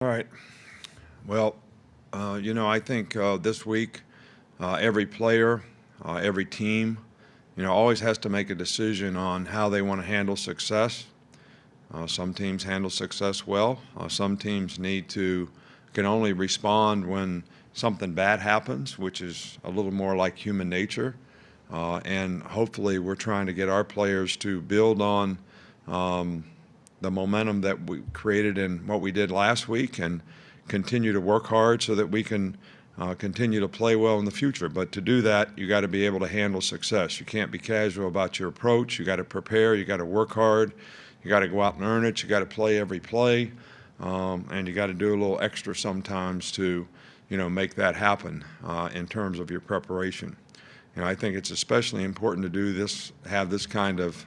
All right. Well, I think this week every player, every team, always has to make a decision on how they want to handle success. Some teams handle success well. Some teams can only respond when something bad happens, which is a little more like human nature. And hopefully we're trying to get our players to build on the momentum that we created in what we did last week and continue to work hard so that we can continue to play well in the future. But to do that, you got to be able to handle success. You can't be casual about your approach. You got to prepare. You got to work hard. You got to go out and earn it. You got to play every play, and you got to do a little extra sometimes to, make that happen in terms of your preparation. I think it's especially important to do this, have this kind of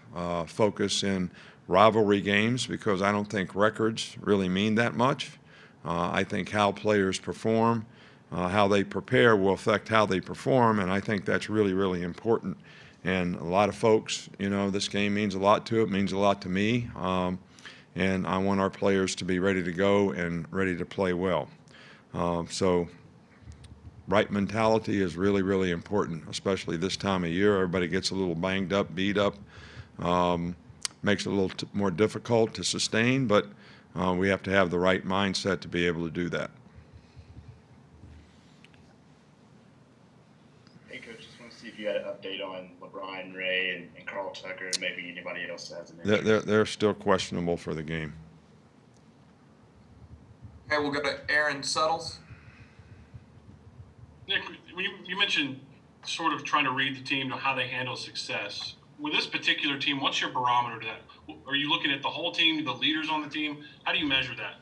focus in rivalry games, because I don't think records really mean that much. I think how players perform, how they prepare will affect how they perform, and I think that's really, really important. And a lot of folks, this game means a lot to it, means a lot to me, and I want our players to be ready to go and ready to play well. So right mentality is really, really important, especially this time of year. Everybody gets a little banged up, beat up. Makes it a little more difficult to sustain, but we have to have the right mindset to be able to do that. Hey, Coach, just want to see if you had an update on LeBron, Ray, and Carl Tucker, and maybe anybody else that has an interest. They're still questionable for the game. Okay, we'll go to Aaron Suttles. Nick, you mentioned sort of trying to read the team to how they handle success. With this particular team, what's your barometer to that? Are you looking at the whole team, the leaders on the team? How do you measure that?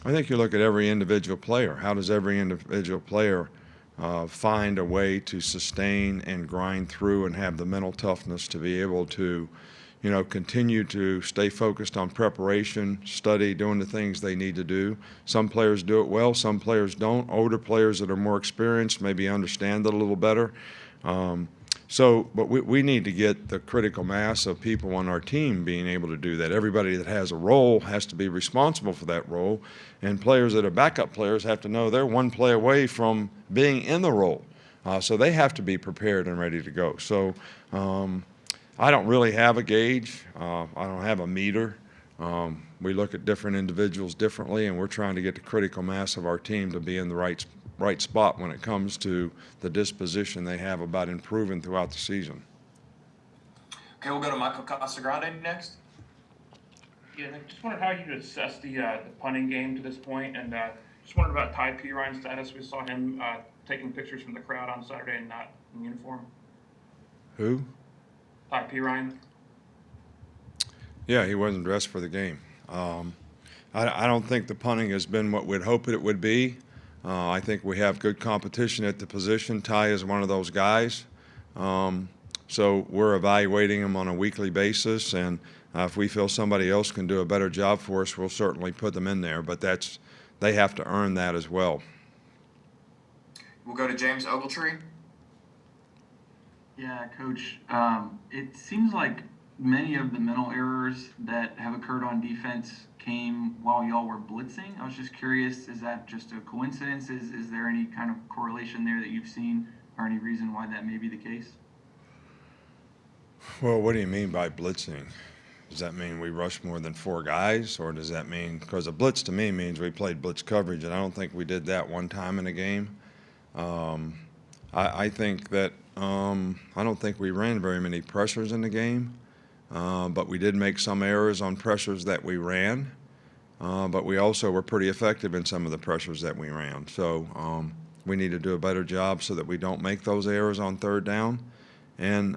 I think you look at every individual player. How does every individual player find a way to sustain and grind through and have the mental toughness to be able to, continue to stay focused on preparation, study, doing the things they need to do. Some players do it well, some players don't. Older players that are more experienced maybe understand it a little better. But we need to get the critical mass of people on our team being able to do that. Everybody that has a role has to be responsible for that role, and players that are backup players have to know they're one play away from being in the role. So they have to be prepared and ready to go. So I don't really have a gauge. I don't have a meter. We look at different individuals differently, and we're trying to get the critical mass of our team to be in the right spot when it comes to the disposition they have about improving throughout the season. Okay, we'll go to Michael Casagrande next. Yeah, Nick, just wondered how you'd assess the punting game to this point, and just wondered about Ty Ryan's status. We saw him taking pictures from the crowd on Saturday and not in uniform. Who? Ty Ryan. Yeah, he wasn't dressed for the game. I don't think the punting has been what we'd hoped it would be. I think we have good competition at the position. Ty is one of those guys. So we're evaluating him on a weekly basis, and if we feel somebody else can do a better job for us, we'll certainly put them in there. But they have to earn that as well. We'll go to James Ogletree. Yeah, Coach. It seems like many of the mental errors that have occurred on defense came while y'all were blitzing. I was just curious, is that just a coincidence? Is there any kind of correlation there that you've seen, or any reason why that may be the case? Well, what do you mean by blitzing? Does that mean we rushed more than 4 guys, or does that mean, because a blitz to me means we played blitz coverage, and I don't think we did that one time in a game. I think that I don't think we ran very many pressures in the game. But we did make some errors on pressures that we ran. But we also were pretty effective in some of the pressures that we ran. So we need to do a better job so that we don't make those errors on third down. And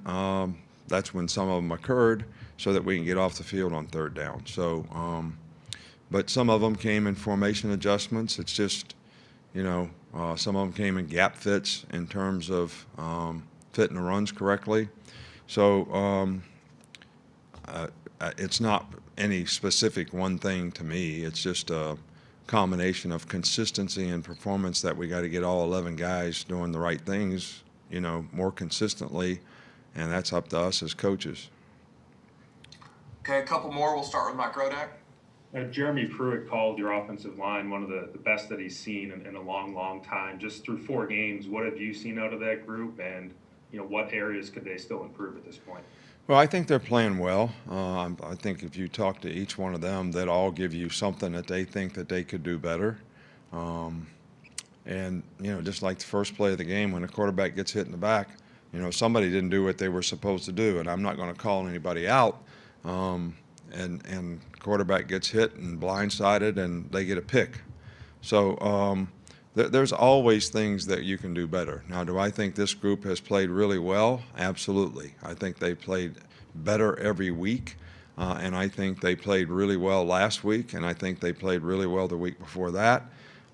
that's when some of them occurred, so that we can get off the field on third down. So, but some of them came in formation adjustments. It's just, some of them came in gap fits in terms of fitting the runs correctly. So it's not any specific one thing to me. It's just a combination of consistency and performance that we got to get all 11 guys doing the right things, more consistently, and that's up to us as coaches. Okay, a couple more. We'll start with Mike Rodak. Jeremy Pruitt called your offensive line one of the best that he's seen in a long, long time. Just through 4 games, what have you seen out of that group, and what areas could they still improve at this point? Well, I think they're playing well. I think if you talk to each one of them, they'll all give you something that they think that they could do better. And just like the first play of the game, when the quarterback gets hit in the back, somebody didn't do what they were supposed to do, and I'm not going to call anybody out. And quarterback gets hit and blindsided, and they get a pick. So there's always things that you can do better. Now, do I think this group has played really well? Absolutely. I think they played better every week, and I think they played really well last week, and I think they played really well the week before that.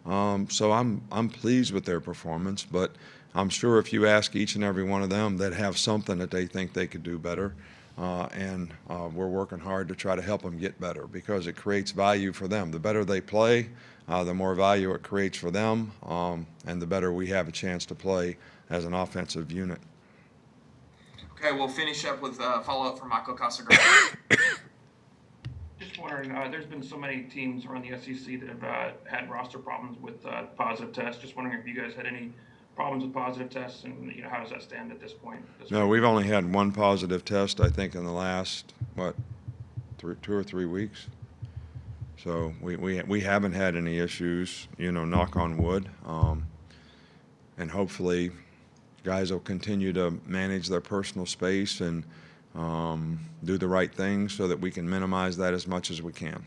So I'm pleased with their performance, but I'm sure if you ask each and every one of them, they'd have something that they think they could do better. And we're working hard to try to help them get better because it creates value for them. The better they play, the more value it creates for them, and the better we have a chance to play as an offensive unit. Okay, we'll finish up with a follow-up from Michael Casagrande. Just wondering, there's been so many teams around the SEC that have had roster problems with positive tests. Just wondering if you guys had any problems with positive tests, and how does that stand at this point? No, we've only had one positive test, I think, in the last 2 or 3 weeks. So we haven't had any issues, knock on wood, and hopefully guys will continue to manage their personal space and do the right things so that we can minimize that as much as we can.